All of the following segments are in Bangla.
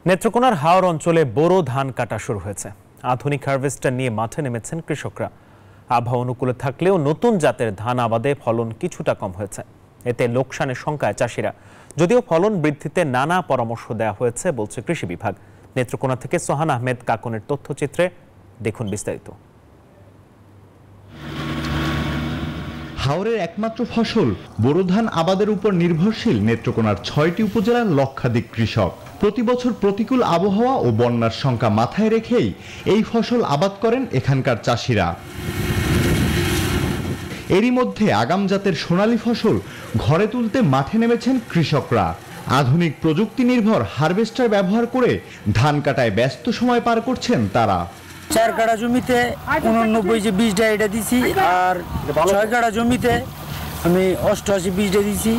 নেত্রকোনার হাওর অঞ্চলে বোরো ধান কাটা শুরু হয়েছে। আধুনিক হারভেস্টার নিয়ে মাঠে নেমেছেন কৃষকরা। আবহাওয়া অনুকূলে থাকলেও নতুন জাতের ধান আবাদে ফলন কিছুটা কম হয়েছে। এতে লোকসানের শঙ্কায় চাষিরা। যদিও ফলন বৃদ্ধিতে নানা পরামর্শ দেওয়া হয়েছে বলছে কৃষি বিভাগ। নেত্রকোনা থেকে সোহান আহমেদ কাকনের তথ্যচিত্রে দেখুন বিস্তারিত। হাওরের একমাত্র ফসল বোরো ধান আবাদের উপর নির্ভরশীল নেত্রকোনার ৬টি উপজেলার লক্ষাধিক কৃষক। প্রতি বছর প্রতিকূল আবহাওয়া ও বন্যার শঙ্কা মাথায় রেখেই এই ফসল আবাদ করেন এখানকার চাষিরা। এরই মধ্যে আগাম জাতের সোনালী ফসল ঘরে তুলতে মাঠে নেমেছেন কৃষকরা। আধুনিক প্রযুক্তি নির্ভর হারভেস্টার ব্যবহার করে ধান কাটায় ব্যস্ত সময় পার করছেন তারা। 4 কাঠা জমিতে 89 যে বীজটা এটা দিছি, আর 6 কাঠা জমিতে আমি 88 বীজটা দিছি।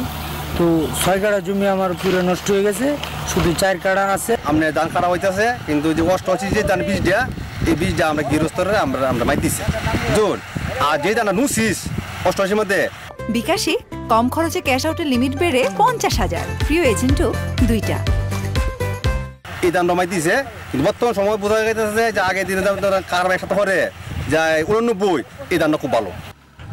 তো 6 কাঠা জমি আমার পুরো নষ্ট হয়ে গেছে, শুধু 4 কাঠা আছে। আমরা ধান কাটা হইতেছে, কিন্তু যে 88 যে ধান বীজটা, এই বীজটা আমরা গৃহস্থরে আমরা মাইতেছি জোর। আর যে ধান নুসিস 88 মধ্যে বিকাশে কম খরচে ক্যাশ আউটের লিমিট বেড়ে 50,000, প্রিয় এজেন্টও 2টা। এই ধান রমাইতেছে, কিন্তু বর্তমান সময় বোঝা যাইতেছে যে আগে দিনে কারবার একসাথে করে যায় 89, এই ধানটা খুব ভালো।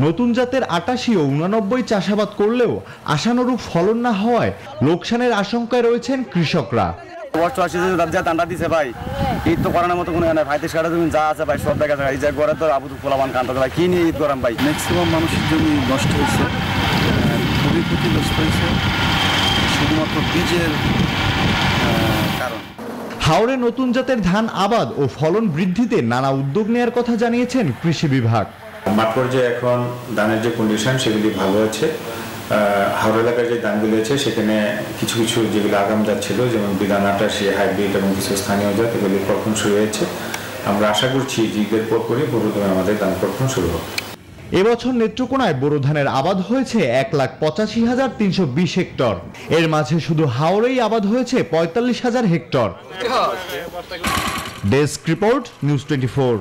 নতুন জাতের 88 ও 89 চাষাবাদ করলেও আশানুরূপ ফলন না হওয়ায় লোকসানের আশঙ্কায় রয়েছেন কৃষকরা। 88 যে ধানটা দিছে ভাই, ঈদ তো করানোর মতো কোনো নাই। 35 কাঠা তুমি যা আছে ভাই সব দেখা যায়। এই যে ঘরে তো আবু পোলাবান কান্তা ভাই, কি নিয়ে ঈদ করাম ভাই। ম্যাক্সিমাম মানুষের জমি নষ্ট হয়েছে, খুবই ক্ষতিগ্রস্ত হয়েছে শুধুমাত্র বীজের কারণ। হাওরে নতুন জাতের ধান আবাদ ও ফলন বৃদ্ধিতে নানা উদ্যোগ নেওয়ার কথা জানিয়েছেন কৃষি বিভাগ। মাঠ পর্যায়ে এখন ধানের যে কন্ডিশন সেগুলি ভালো আছে। হাওড়া এলাকায় যে ধানগুলি আছে সেখানে কিছু কিছু যেগুলো আগাম জাত ছিল, যেমন বিধান 88 হাইব্রিড এবং কিছু স্থানীয় জাত, এগুলি পরক্ষণ শুরু হয়েছে। আমরা আশা করছি যে ঈদের পরপরই বোরো ধান আমাদের ধান পরক্ষণ শুরু হবে। এবছর নেত্রকোনায় বোরো ধানের আবাদ হয়েছে 1,85,320 হেক্টর। এর মাঝে শুধু হাওরেই আবাদ হয়েছে 45,000 হেক্টর। Desk report, news 24।